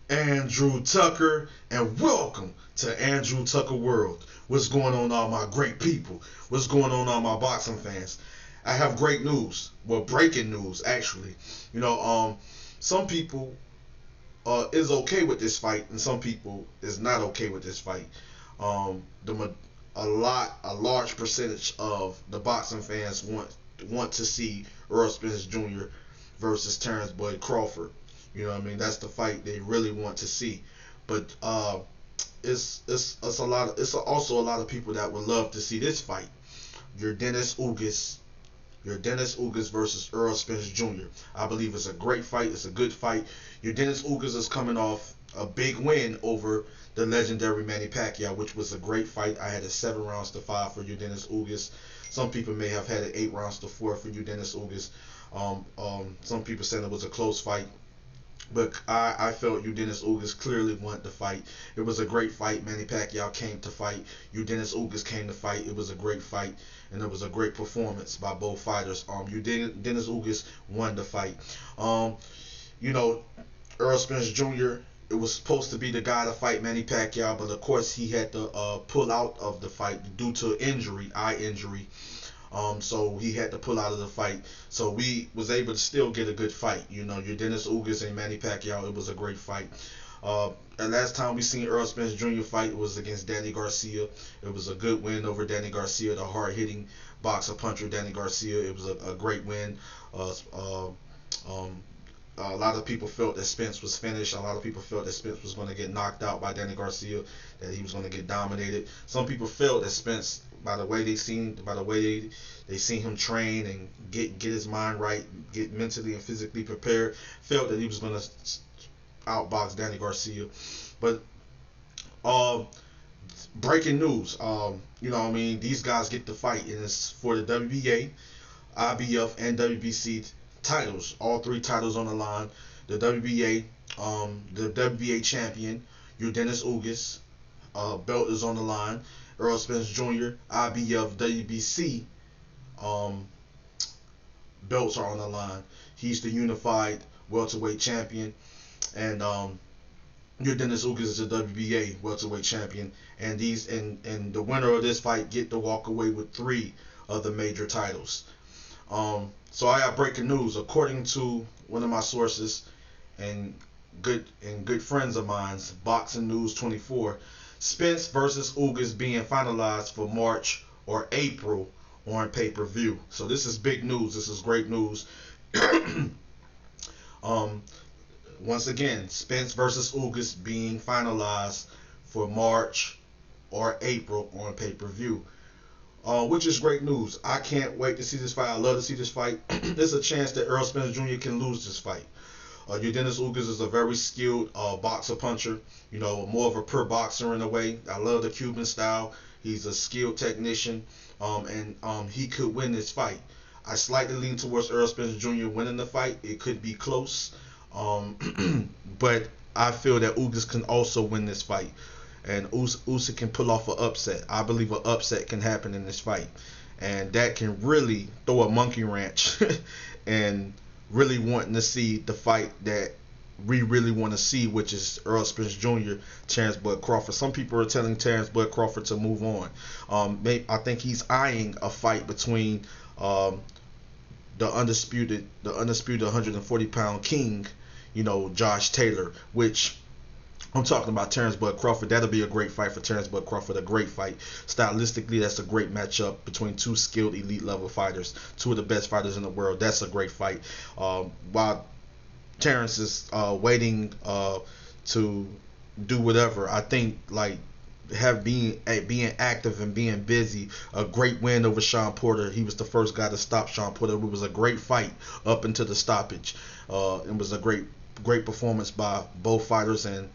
Andrew Tucker, and welcome to Andrew Tucker World. What's going on, all my great people? What's going on, all my boxing fans? I have great news. Well, breaking news, actually. Some people is okay with this fight, and some people is not okay with this fight. The a large percentage of the boxing fans want to see Errol Spence Jr. versus Terence Crawford. You know what I mean? That's the fight they really want to see. But it's also a lot of people that would love to see this fight. Yordenis Ugas versus Errol Spence Jr. I believe it's a great fight. It's a good fight. Yordenis Ugas is coming off a big win over the legendary Manny Pacquiao, which was a great fight. I had it 7 rounds to 5 for Yordenis Ugas. Some people may have had it 8 rounds to 4 for Yordenis Ugas. Some people said it was a close fight. But I felt Yordenis Ugas clearly won the fight. It was a great fight. Manny Pacquiao came to fight. Yordenis Ugas came to fight. It was a great fight, and it was a great performance by both fighters. Yordenis Ugas won the fight. Errol Spence Jr., it was supposed to be the guy to fight Manny Pacquiao, but of course he had to pull out of the fight due to eye injury. So he had to pull out of the fight. So we was able to still get a good fight. Yordenis Ugas and Manny Pacquiao, it was a great fight. The last time we seen Errol Spence Jr. fight was against Danny Garcia. It was a good win over Danny Garcia, the hard-hitting boxer puncher Danny Garcia. It was a great win. A lot of people felt that Spence was finished. A lot of people felt that Spence was going to get knocked out by Danny Garcia, that he was going to get dominated. Some people felt that Spence, by the way they seen him train and get his mind right, get mentally and physically prepared, felt that he was going to outbox Danny Garcia. But breaking news, these guys get the fight, and it's for the WBA, IBF, and WBC titles. All three titles on the line. The WBA champion, Yordenis Ugas, belt is on the line. Errol Spence Jr., IBF, WBC belts are on the line. He's the unified welterweight champion, and Yordenis Ugas is the WBA welterweight champion. And the winner of this fight get to walk away with 3 of the major titles. So I got breaking news. According to one of my sources and good friends of mine, Boxing News 24, Spence versus Ugas being finalized for March or April on pay-per-view. So this is big news. This is great news. Once again, Spence versus Ugas being finalized for March or April on pay-per-view. Which is great news. I can't wait to see this fight. I love to see this fight. There's a chance that Errol Spence Jr. can lose this fight. Yordenis Ugas is a very skilled boxer puncher. More of a pure boxer in a way. I love the Cuban style. He's a skilled technician, and he could win this fight. I slightly lean towards Errol Spence Jr. winning the fight. It could be close, but I feel that Ugas can also win this fight. And Usyk can pull off an upset. I believe an upset can happen in this fight, and that can really throw a monkey wrench and really wanting to see the fight that we really want to see, which is Errol Spence Jr., Terence Crawford. Some people are telling Terence Crawford to move on. I think he's eyeing a fight between the undisputed 140-pound king, Josh Taylor, which I'm talking about Terence Crawford. That'll be a great fight for Terence Crawford. A great fight. Stylistically, that's a great matchup between 2 skilled elite level fighters, 2 of the best fighters in the world. That's a great fight. While Terence is waiting to do whatever, I think being active and being busy. A great win over Sean Porter. He was the first guy to stop Sean Porter. It was a great fight up until the stoppage. It was a great performance by both fighters, and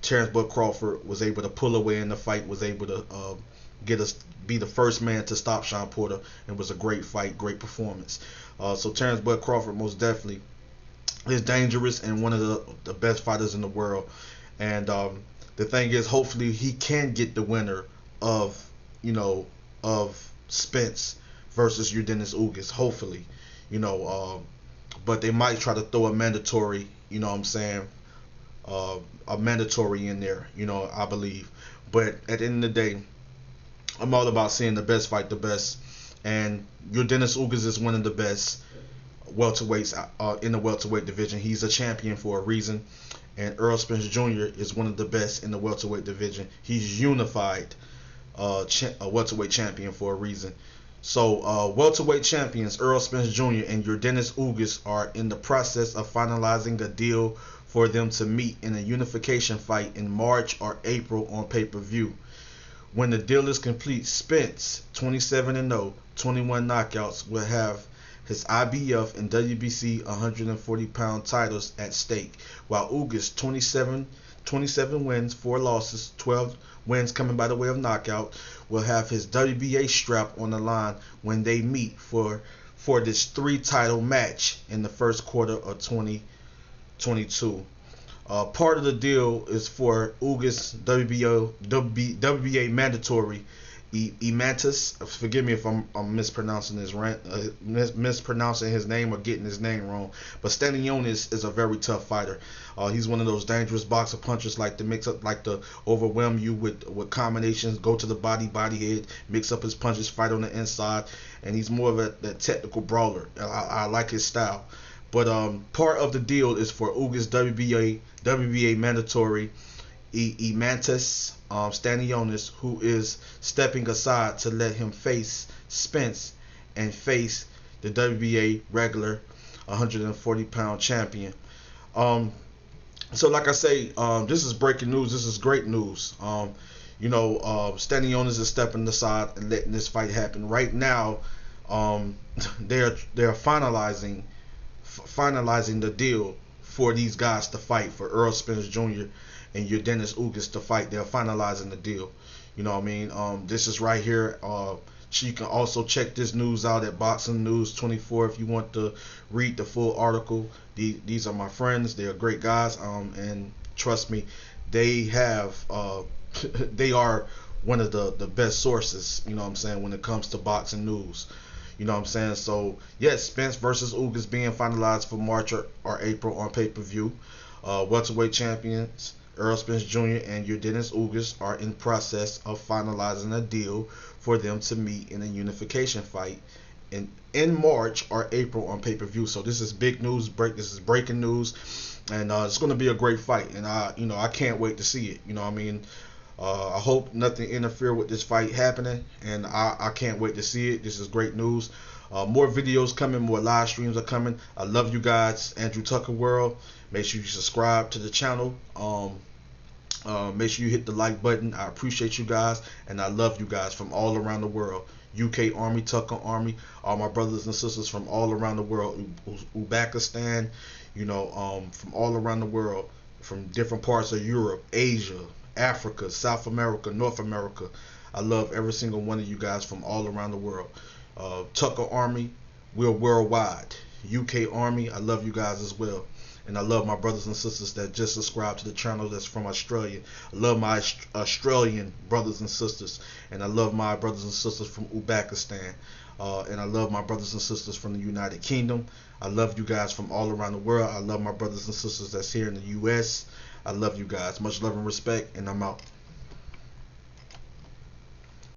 Terence Crawford was able to pull away in the fight, was able to be the first man to stop Sean Porter. It was a great fight, great performance. So Terence Crawford most definitely is dangerous and one of the best fighters in the world. And the thing is, hopefully he can get the winner of Spence versus Yordenis Ugas. Hopefully, but they might try to throw a mandatory, a mandatory in there, I believe. But at the end of the day, I'm all about seeing the best fight the best, and Yordenis Ugas is one of the best welterweights in the welterweight division. He's a champion for a reason, and Errol Spence Jr. is one of the best in the welterweight division. He's unified a welterweight champion for a reason. So welterweight champions Errol Spence Jr. and Yordenis Ugas are in the process of finalizing a deal for them to meet in a unification fight in March or April on pay-per-view. When the deal is complete, Spence, 27-0, 21 knockouts, will have his IBF and WBC 140-pound titles at stake, while Ugas, 27 wins, 4 losses, 12 wins coming by the way of knockout, will have his WBA strap on the line when they meet for this 3-title match in the first quarter of 2022. Part of the deal is for Ugas WBA mandatory Emantis. Forgive me if I'm mispronouncing mispronouncing his name or getting his name wrong. But Stanionis is a very tough fighter. He's one of those dangerous boxer punchers, like to mix up, like to overwhelm you with combinations, go to the body head, mix up his punches, fight on the inside, and he's more of a technical brawler. I like his style. But part of the deal is for Ugas WBA mandatory Emantis Stanionis, who is stepping aside to let him face Spence and face the WBA regular 140-pound champion. So like I say, this is breaking news. This is great news. Stanionis is stepping aside and letting this fight happen. Right now, they're finalizing the deal for these guys to fight, for Errol Spence Jr. and Yordenis Ugas to fight. They're finalizing the deal. You know what I mean? This is right here. You can also check this news out at Boxing News 24 if you want to read the full article. These are my friends. They are great guys. And trust me, they have they are one of the best sources, you know what I'm saying, when it comes to boxing news. You know what I'm saying? So, yes, Spence versus Ugas being finalized for March or April on pay-per-view. Welterweight champions Errol Spence Jr. and Yordenis Ugas are in process of finalizing a deal for them to meet in a unification fight in March or April on pay-per-view. So this is big news. This is breaking news, and it's going to be a great fight. And I can't wait to see it. You know what I mean? I hope nothing interfere with this fight happening, and I can't wait to see it. This is great news. More videos coming, more live streams are coming. I love you guys. Andrew Tucker World. Make sure you subscribe to the channel. Make sure you hit the like button. I appreciate you guys, and I love you guys from all around the world. UK Army, Tucker Army, all my brothers and sisters from all around the world. Uzbekistan, from all around the world, from different parts of Europe, Asia, Africa, South America, North America. I love every single one of you guys from all around the world. Tucker Army, we're worldwide. UK Army, I love you guys as well. And I love my brothers and sisters that just subscribe to the channel that's from Australia. I love my Australian brothers and sisters. And I love my brothers and sisters from Uzbekistan. And I love my brothers and sisters from the United Kingdom. I love you guys from all around the world. I love my brothers and sisters that's here in the US. I love you guys. Much love and respect, and I'm out.